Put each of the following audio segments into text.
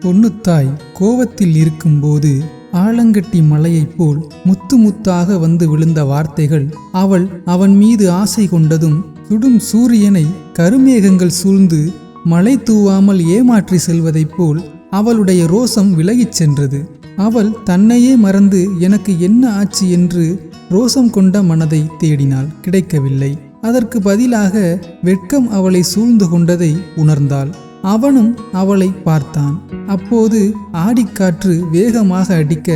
பொன்னுத்தாய் கோவத்தில் இருக்கும்போது ஆலங்கட்டி மலையைப் போல் முத்து முத்தாக வந்து விழுந்த வார்த்தைகள் அவன் மீது ஆசை கொண்டதும் சுடும் சூரியனை கருமேகங்கள் சூழ்ந்து மழை தூவாமல் ஏமாற்றி செல்வதைப் போல் அவளுடைய ரோசம் விலகிச் சென்றது. அவள் தன்னையே மறந்து எனக்கு என்ன ஆச்சு என்று ரோசம் கொண்ட மனதை தேடினாள். கிடைக்கவில்லை. அதற்கு பதிலாக வெட்கம் அவளை சூழ்ந்து கொண்டதை உணர்ந்தாள். அவனும் அவளை பார்த்தான். அப்போது ஆடிக்காற்று வேகமாக அடிக்க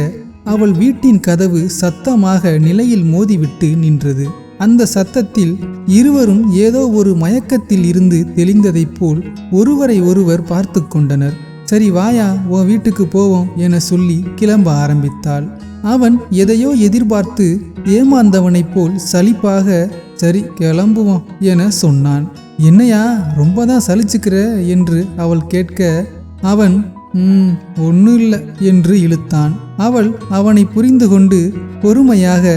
அவள் வீட்டின் கதவு சத்தமாக நிலையில் மோதிவிட்டு நின்றது. அந்த சத்தத்தில் இருவரும் ஏதோ ஒரு மயக்கத்தில் இருந்து தெளிந்ததைப் போல் ஒருவரை ஒருவர் பார்த்து கொண்டனர். சரி வாயா, உன் வீட்டுக்கு போவோம் என சொல்லி கிளம்ப ஆரம்பித்தாள். அவன் எதையோ எதிர்பார்த்து ஏமாந்தவனைப் போல் சலிப்பாக சரி கிளம்புவோம் என சொன்னான். என்னையா ரொம்ப தான் சலிச்சுக்கிற என்று அவள் கேட்க அவன் ஒன்றும் இல்லை என்று இழுத்தான். அவள் அவனை புரிந்து கொண்டு பொறுமையாக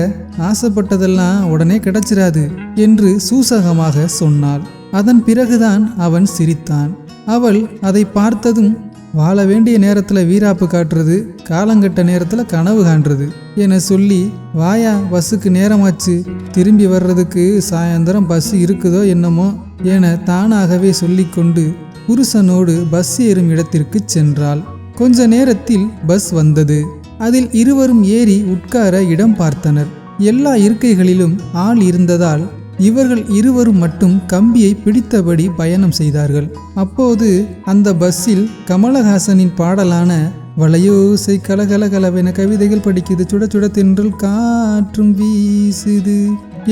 ஆசைப்பட்டதெல்லாம் உடனே கிடைச்சிராது என்று சூசகமாக சொன்னாள். அதன் பிறகுதான் அவன் சிரித்தான். அவள் அதை பார்த்ததும் வாழ வேண்டிய நேரத்தில் வீராப்பு காட்டுறது, காலங்கட்ட நேரத்தில் கனவு காண்றது என சொல்லி வாயா பஸ்ஸுக்கு நேரமாச்சு, திரும்பி வர்றதுக்கு சாயந்தரம் பஸ் இருக்குதோ என்னமோ என தானாகவே சொல்லிக்கொண்டு புருஷனோடு பஸ் ஏறும் இடத்திற்கு சென்றாள். கொஞ்ச நேரத்தில் பஸ் வந்தது. அதில் இருவரும் ஏறி உட்கார இடம் பார்த்தனர். எல்லா இருக்கைகளிலும் ஆள் இருந்ததால் இவர்கள் இருவரும் மட்டும் கம்பியை பிடித்தபடி பயணம் செய்தார்கள். அப்போது அந்த பஸ்ஸில் கமலஹாசனின் பாடலான வளையோசை கலகலகலவென கவிதைகள் படிக்குது, சுட சுட தென்றல் காற்றும் வீசுது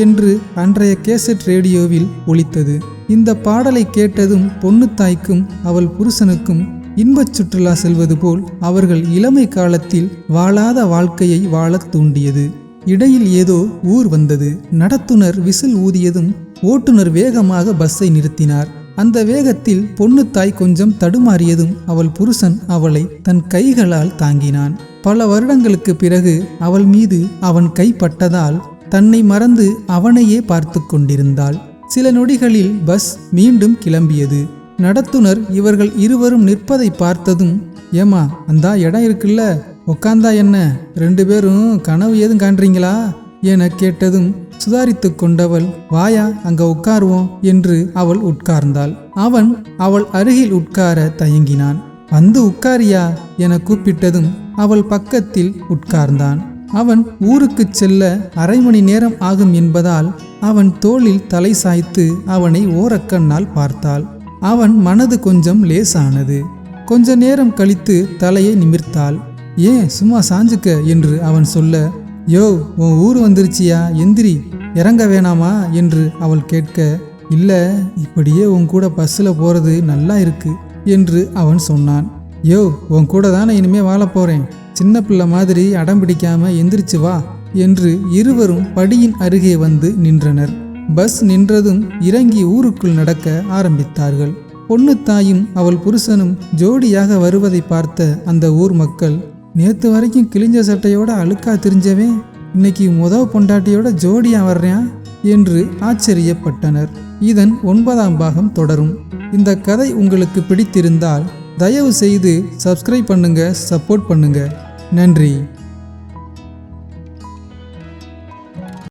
என்று அன்றைய கேசட் ரேடியோவில் ஒலித்தது. இந்த பாடலை கேட்டதும் பொன்னுத்தாய்க்கும் அவள் புருஷனுக்கும் இன்பச் சுற்றுலா செல்வது போல் அவர்கள் இளமை காலத்தில் வாழாத வாழ்க்கையை வாழத் தூண்டியது. இடையில் ஏதோ ஊர் வந்தது. நடத்துனர் விசில் ஊதியதும் ஓட்டுநர் வேகமாக பஸ்ஸை நிறுத்தினார். அந்த வேகத்தில் பொன்னுத்தாய் கொஞ்சம் தடுமாறியதும் அவள் புருஷன் அவளை தன் கைகளால் தாங்கினான். பல வருடங்களுக்கு பிறகு அவள் மீது அவன் கை பட்டதால் தன்னை மறந்து அவனையே பார்த்து கொண்டிருந்தாள். சில நொடிகளில் பஸ் மீண்டும் கிளம்பியது. நடத்துனர் இவர்கள் இருவரும் நிற்பதை பார்த்ததும் ஏமா அந்த இடம் இருக்குல்ல, உக்காந்தா என்ன, 2 பேரும் கனவு ஏதும் காண்றீங்களா என கேட்டதும் சுதாரித்து கொண்டவள் வாயா அங்க உட்காருவோம் என்று அவள் உட்கார்ந்தாள். அவன் அவள் அருகில் உட்கார தயங்கினான். வந்து உட்காரியா என கூப்பிட்டதும் அவள் பக்கத்தில் உட்கார்ந்தான். அவன் ஊருக்கு செல்ல 1/2 மணி நேரம் ஆகும் என்பதால் அவன் தோளில் தலை சாய்த்து அவனை ஓரக்கண்ணால் பார்த்தாள். அவன் மனது கொஞ்சம் லேசானது. கொஞ்ச நேரம் கழித்து தலையை நிமிர்த்தாள். ஏன் சும்மா சாஞ்சுக்க என்று அவன் சொல்ல, யோ உன் ஊர் வந்துருச்சியா, எந்திரி, இறங்க வேணாமா என்று அவள் கேட்க, இல்ல இப்படியே உன் கூட பஸ்ஸில் போறது நல்லா இருக்கு என்று அவன் சொன்னான். யோ உன் கூட தானே இனிமே வாழ போறேன், சின்ன பிள்ளை மாதிரி அடம் பிடிக்காம எந்திரிச்சு வா என்று இருவரும் படியின் அருகே வந்து நின்றனர். பஸ் நின்றதும் இறங்கி ஊருக்குள் நடக்க ஆரம்பித்தார்கள். பொன்னுத்தாயும் அவள் புருஷனும் ஜோடியாக வருவதை பார்த்த அந்த ஊர் மக்கள், நேத்து வரைக்கும் கிழிஞ்ச சட்டையோட அழுக்கா தெரிஞ்சவே இன்னைக்கு பொண்டாட்டியோட ஜோடியா வர்றான் என்று ஆச்சரியப்பட்டனர். இதன் 9ஆம் பாகம் தொடரும். இந்த கதை உங்களுக்கு பிடித்திருந்தால் தயவு செய்து சப்ஸ்கிரைப் பண்ணுங்க, சப்போர்ட் பண்ணுங்க. நன்றி.